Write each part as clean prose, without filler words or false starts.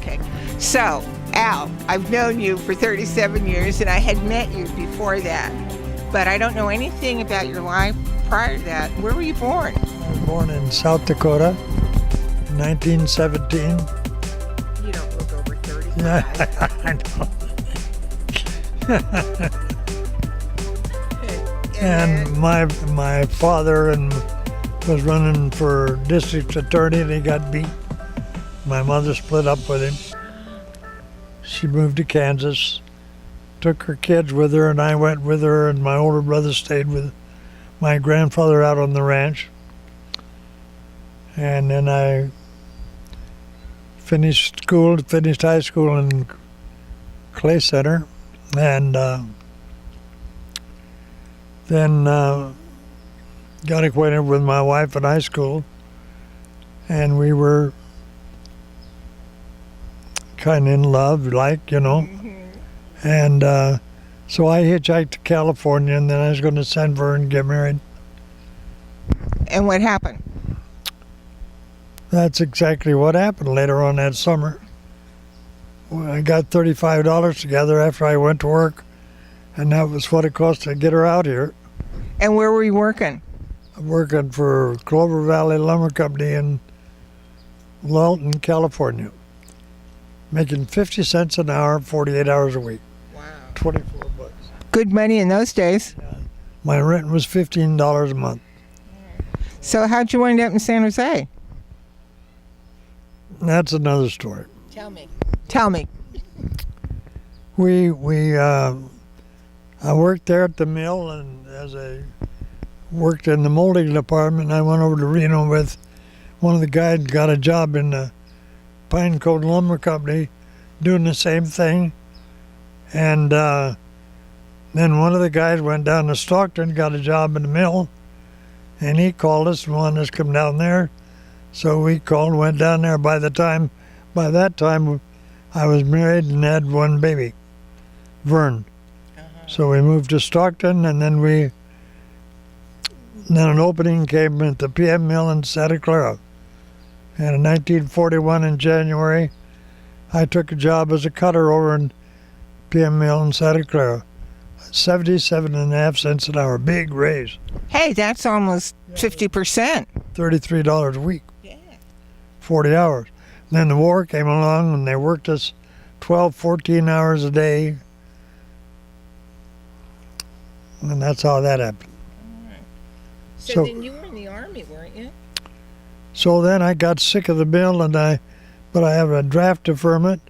Okay. So, Al, I've known you for 37 years, and I had met you before that. But I don't know anything about your life prior to that. Where were you born? I was born in South Dakota, 1917. You don't look over 35. Yeah, I know. And my father was running for district attorney, and he got beat. My mother split up with him. She moved to Kansas, took her kids with her, and I went with her, and my older brother stayed with my grandfather out on the ranch. And then I finished high school in Clay Center, and then got acquainted with my wife in high school, and we were kind of in love, and so I hitchhiked to California, and then I was going to send her and get married. And what happened? That's exactly what happened later on that summer. I got $35 together after I went to work, and that was what it cost to get her out here. And where were you working? I'm working for Clover Valley Lumber Company in Lawton, California, making 50 cents an hour, 48 hours a week. Wow. 24 bucks. Good money in those days. Yeah. My rent was $15 a month. So how'd you wind up in San Jose? That's another story. Tell me. Tell me. I worked there at the mill, and as I worked in the molding department, I went over to Reno with one of the guys, got a job in the Pine Cone Lumber Company doing the same thing. And then one of the guys went down to Stockton, got a job in the mill, and he called us and wanted us to come down there. So we called and went down there. By that time, I was married and had one baby, Vern. So we moved to Stockton, and then an opening came at the PM mill in Santa Clara. And in 1941, in January, I took a job as a cutter over in PM mill in Santa Clara. 77.5 cents an hour, big raise. Hey, that's almost 50%. $33 a week. Yeah. 40 hours. Then the war came along, and they worked us 12, 14 hours a day. And that's how that happened. All right. So then you were in the Army, weren't you? So then I got sick of the mill, but I have a draft deferment,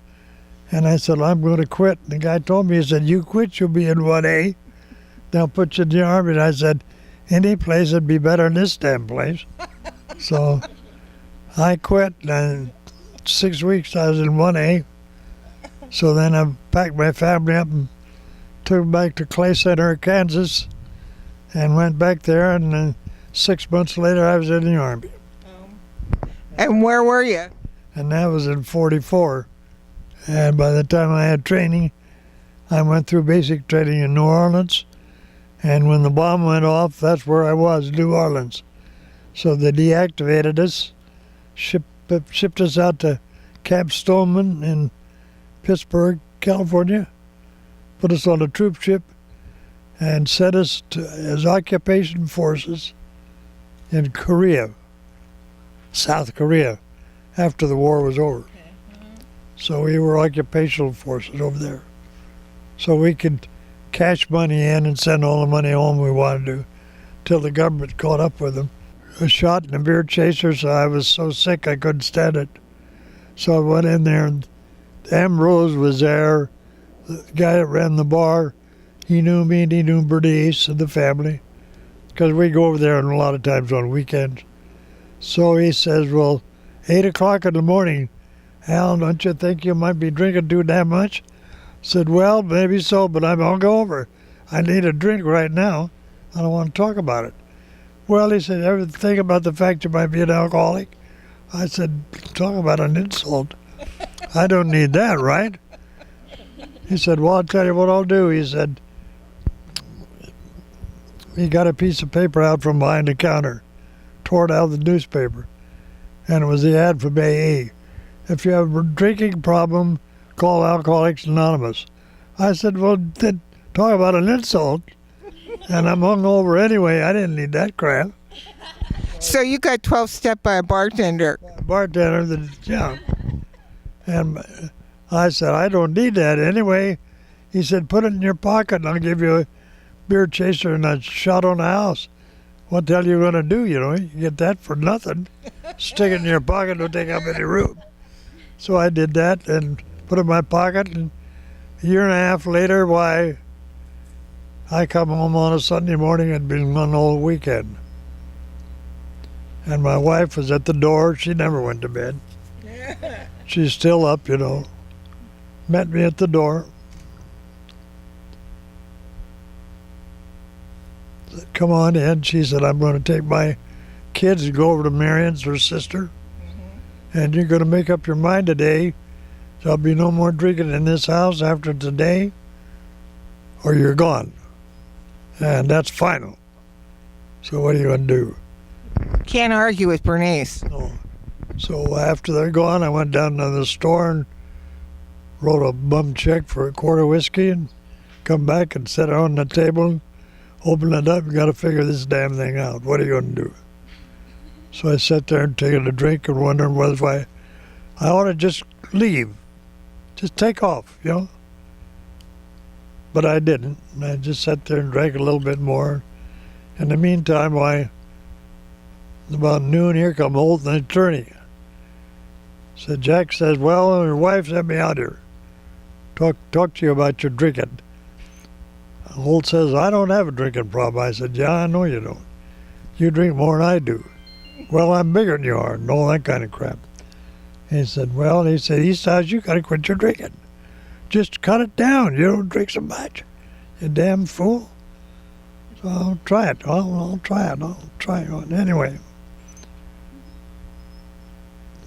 and I said, I'm going to quit. And the guy told me, he said, you quit, you'll be in 1A. They'll put you in the Army. And I said, any place would be better than this damn place. So I quit, and 6 weeks I was in 1A. So then I packed my family up and took them back to Clay Center, Kansas, and went back there, and 6 months later I was in the Army. And where were you? And that was in 44. And by the time I had training, I went through basic training in New Orleans, and when the bomb went off, that's where I was, New Orleans. So they deactivated us, shipped us out to Camp Stoneman in Pittsburgh, California, put us on a troop ship, and sent us as occupation forces in Korea, South Korea, after the war was over. So we were occupational forces over there. So we could cash money in and send all the money home we wanted to, till the government caught up with them. I was shot in a beer chaser, so I was so sick I couldn't stand it. So I went in there, and Ambrose was there, the guy that ran the bar. He knew me, and he knew Bernice and the family, because we go over there a lot of times on weekends. So he says, well, 8 o'clock in the morning, Al, don't you think you might be drinking too damn much? I said, well, maybe so, but I'm hungover. I need a drink right now. I don't want to talk about it. Well, he said, ever think about the fact you might be an alcoholic? I said, talk about an insult. I don't need that, right? He said, well, I'll tell you what I'll do. He said, he got a piece of paper out from behind the counter, tore it out of the newspaper, and it was the ad from AA. if you have a drinking problem, call Alcoholics Anonymous. I said, well, talk about an insult. And I'm hungover anyway. I didn't need that crap. So you got 12-step by a bartender. Bartender, yeah. And I said, I don't need that anyway. He said, put it in your pocket and I'll give you a beer chaser and a shot on the house. What the hell are you going to do, you know? You get that for nothing. Stick it in your pocket, don't take up any room. So I did that and put it in my pocket. And a year and a half later, why, I come home on a Sunday morning. It'd been one whole weekend. And my wife was at the door. She never went to bed. She's still up, you know. Met me at the door. Said, come on in. She said, I'm going to take my kids and go over to Marion's, her sister. And you're going to make up your mind today. There'll be no more drinking in this house after today, or you're gone. And that's final. So what are you going to do? Can't argue with Bernice. So after they're gone, I went down to the store and wrote a bum check for a quart of whiskey and come back and set it on the table, open it up. You got to figure this damn thing out. What are you going to do? So I sat there and taking a drink and wondering whether I ought to just leave, just take off, you know. But I didn't. I just sat there and drank a little bit more. In the meantime, about noon, here come Holt, the attorney. Said, Jack says, well, your wife sent me out here. Talk to you about your drinking. Holt says, I don't have a drinking problem. I said, yeah, I know you don't. You drink more than I do. Well, I'm bigger than you are, and all that kind of crap. And he said, East House, you got to quit your drinking. Just cut it down. You don't drink so much. You damn fool. So I'll try it. I'll try it. I'll try it. Anyway,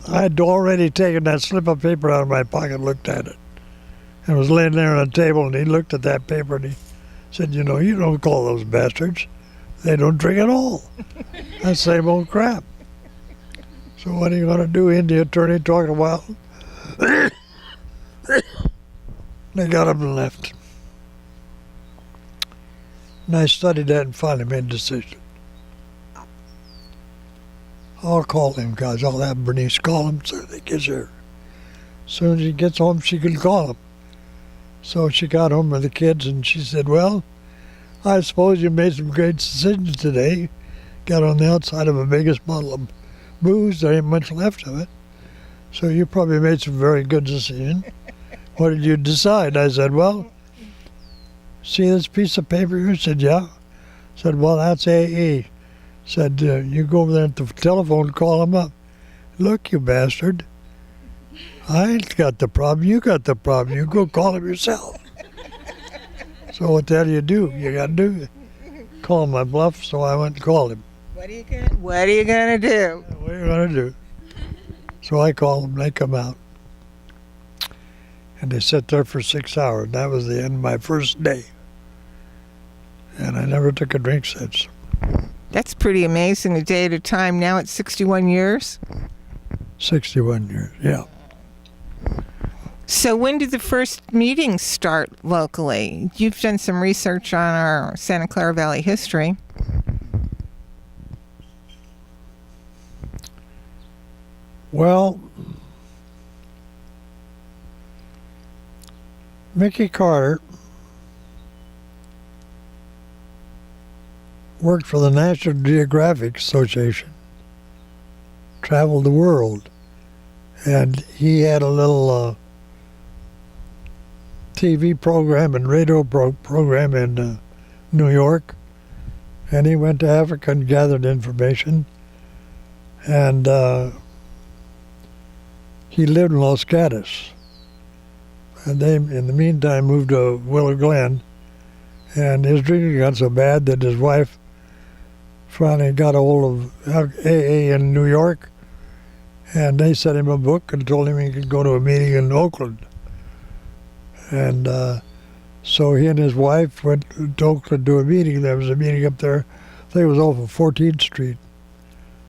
I'd already taken that slip of paper out of my pocket and looked at it. It was laying there on a table, and he looked at that paper, and he said, you know, you don't call those bastards. They don't drink at all. That same old crap. So what are you going to do? Indian attorney talking a while. They got up and left. And I studied that and finally made a decision. I'll call him, guys. I'll have Bernice call him so they get here. As soon as he gets home, she can call him. So she got home with the kids and she said, well, I suppose you made some great decisions today. Got on the outside of a biggest bottle of booze. There ain't much left of it. So you probably made some very good decisions. What did you decide? I said, well, see this piece of paper here? Said, yeah. Said, well, that's AA. Said, you go over there at the telephone, call him up. Look, you bastard. I ain't got the problem. You got the problem. You go call him yourself. So what the hell do? You got to do it. Call my bluff, so I went and called him. What are you gonna do? What are you going to do? So I called them. They come out. And they sat there for 6 hours. That was the end of my first day. And I never took a drink since. That's pretty amazing, a day at a time. Now it's 61 years? 61 years, yeah. So when did the first meetings start locally? You've done some research on our Santa Clara Valley history. Well, Mickey Carter worked for the National Geographic Association, traveled the world, and he had a little TV program and radio program in New York, and he went to Africa and gathered information, and he lived in Los Gatos, and they, in the meantime, moved to Willow Glen, and his drinking got so bad that his wife finally got a hold of AA in New York, and they sent him a book and told him he could go to a meeting in Oakland. And so he and his wife went to Oakland to a meeting. There was a meeting up there, I think it was off of 14th Street.